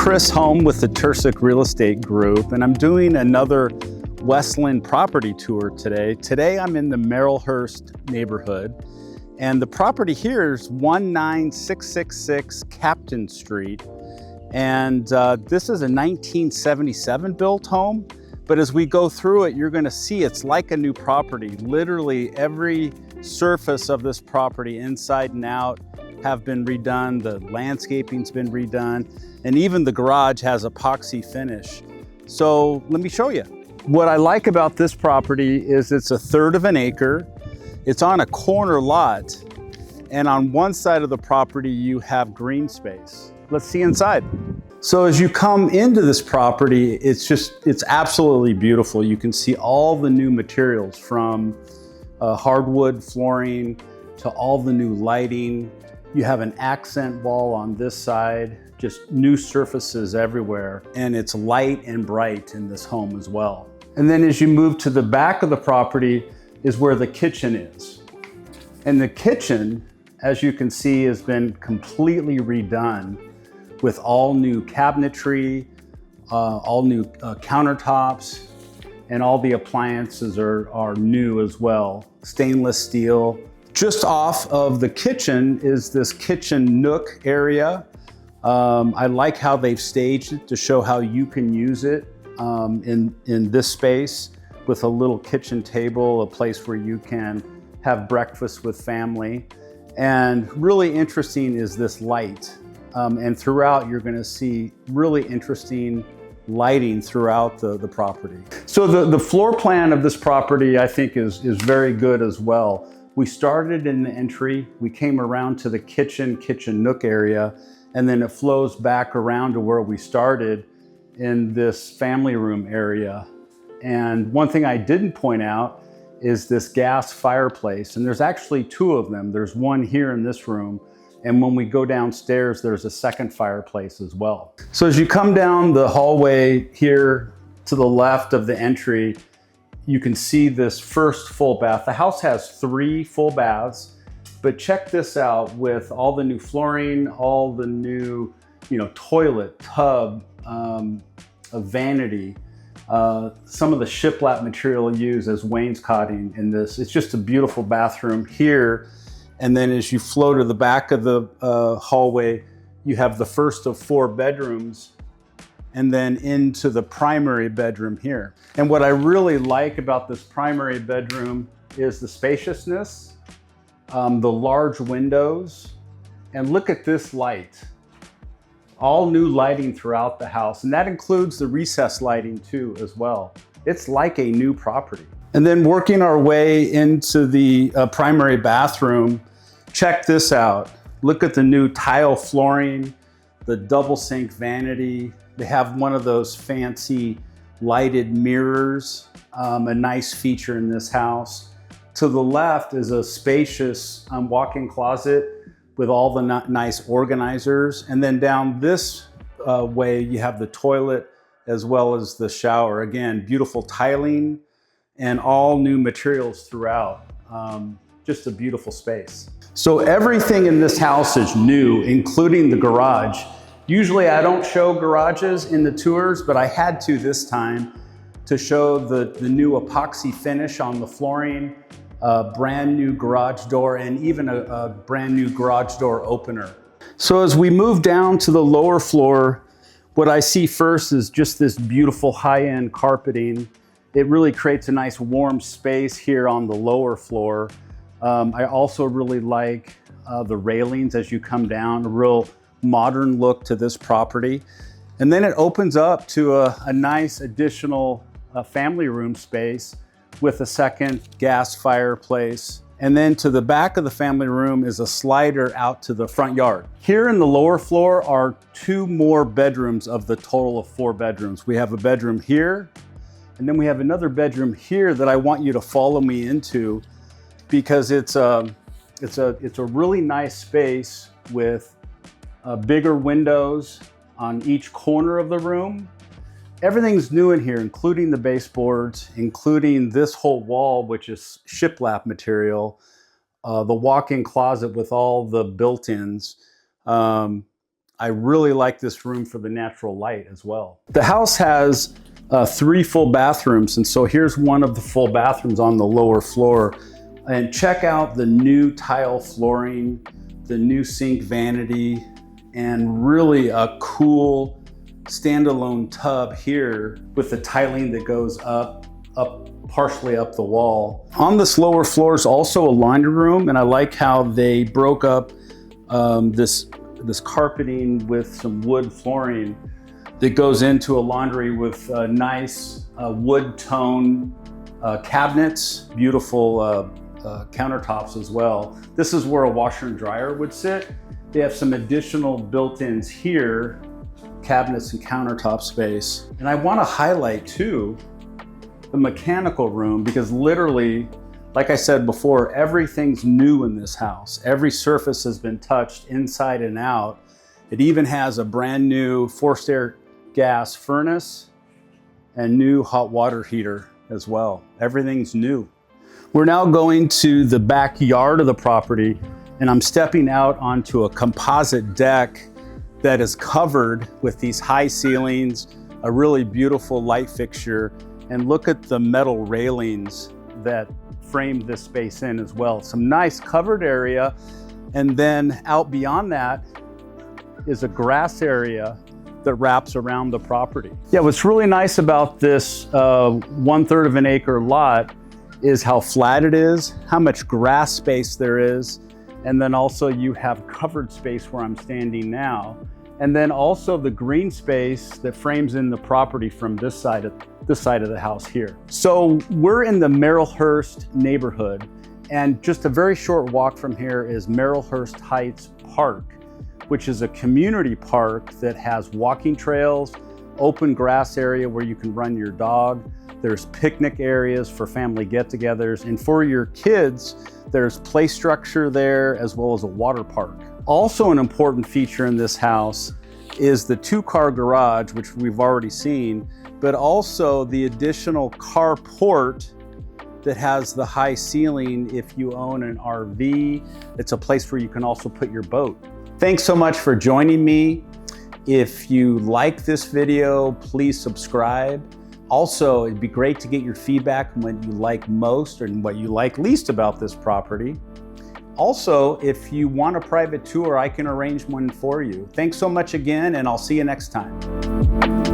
Chris Home with the Tursic Real Estate Group, and I'm doing another West Linn property tour today. Today I'm in the Marylhurst neighborhood, and the property here is 19666 Captain Street. And this is a 1977 built home, but as we go through it, you're gonna see it's like a new property. Literally every surface of this property, inside and out, have been redone. The landscaping's been redone, and even the garage has epoxy finish. So let me show you. What I like about this property is it's 1/3 of an acre. It's on a corner lot, and on one side of the property you have green space. Let's see inside. So as you come into this property, it's absolutely beautiful. You can see all the new materials, from hardwood flooring to all the new lighting. You have an accent wall on this side, just new surfaces everywhere, and it's light and bright in this home as well. And then as you move to the back of the property is where the kitchen is. And the kitchen, as you can see, has been completely redone with all new cabinetry, all new countertops, and all the appliances are new as well. Stainless steel. Just off of the kitchen is this kitchen nook area. I like how they've staged it to show how you can use it in this space, with a little kitchen table, a place where you can have breakfast with family. And really interesting is this light. And throughout, you're gonna see really interesting lighting throughout the property. So the floor plan of this property, I think, is very good as well. We started in the entry, we came around to the kitchen nook area, and then it flows back around to where we started in this family room area. And one thing I didn't point out is this gas fireplace, and there's actually 2 of them. There's one here in this room, and when we go downstairs, there's a second fireplace as well. So as you come down the hallway here to the left of the entry, you can see this first full bath. The house has 3 full baths, but check this out with all the new flooring, all the new, toilet, tub, a vanity, some of the shiplap material used as wainscoting in this. It's just a beautiful bathroom here. And then as you flow to the back of the hallway, you have the first of 4 bedrooms, and then into the primary bedroom here. And what I really like about this primary bedroom is the spaciousness, the large windows, and look at this light. All new lighting throughout the house, and that includes the recessed lighting too as well. It's like a new property. And then working our way into the primary bathroom, check this out. Look at the new tile flooring, the double sink vanity. They have one of those fancy lighted mirrors, a nice feature in this house. To the left is a spacious walk-in closet with all the nice organizers. And then down this way, you have the toilet as well as the shower. Again, beautiful tiling and all new materials throughout. Just a beautiful space. So everything in this house is new, including the garage. Usually I don't show garages in the tours, but I had to this time to show the new epoxy finish on the flooring, a brand new garage door, and even a brand new garage door opener. So as we move down to the lower floor, what I see first is just this beautiful high-end carpeting. It really creates a nice warm space here on the lower floor. I also really like the railings as you come down, a real modern look to this property. And then it opens up to a nice additional family room space with a second gas fireplace. And then to the back of the family room is a slider out to the front yard. Here in the lower floor are 2 more bedrooms of the total of 4 bedrooms. We have a bedroom here, and then we have another bedroom here that I want you to follow me into, because it's a really nice space with bigger windows on each corner of the room. Everything's new in here, including the baseboards, including this whole wall, which is shiplap material, the walk-in closet with all the built-ins. I really like this room for the natural light as well. The house has 3 full bathrooms, and so here's one of the full bathrooms on the lower floor. And check out the new tile flooring, the new sink vanity, and really a cool standalone tub here with the tiling that goes up partially up the wall. On this lower floor is also a laundry room, and I like how they broke up this carpeting with some wood flooring that goes into a laundry with nice wood tone cabinets, beautiful countertops as well. This is where a washer and dryer would sit. They have some additional built-ins here, cabinets and countertop space. And I want to highlight too the mechanical room, because literally, like I said before, everything's new in this house. Every surface has been touched inside and out. It even has a brand new forced air gas furnace and new hot water heater as well. Everything's new. We're now going to the backyard of the property, and I'm stepping out onto a composite deck that is covered with these high ceilings, a really beautiful light fixture, and look at the metal railings that frame this space in as well. Some nice covered area, and then out beyond that is a grass area that wraps around the property. Yeah, what's really nice about this 1/3 of an acre lot is how flat it is, how much grass space there is, and then also you have covered space where I'm standing now, and then also the green space that frames in the property from this side of the house here. So we're in the Marylhurst neighborhood, and just a very short walk from here is Marylhurst Heights Park, which is a community park that has walking trails, open grass area where you can run your dog. There's picnic areas for family get-togethers, and for your kids, there's play structure there as well as a water park. Also an important feature in this house is the 2-car garage, which we've already seen, but also the additional carport that has the high ceiling if you own an RV. It's a place where you can also put your boat. Thanks so much for joining me. If you like this video, please subscribe. Also, it'd be great to get your feedback on what you like most and what you like least about this property. Also, if you want a private tour, I can arrange one for you. Thanks so much again, and I'll see you next time.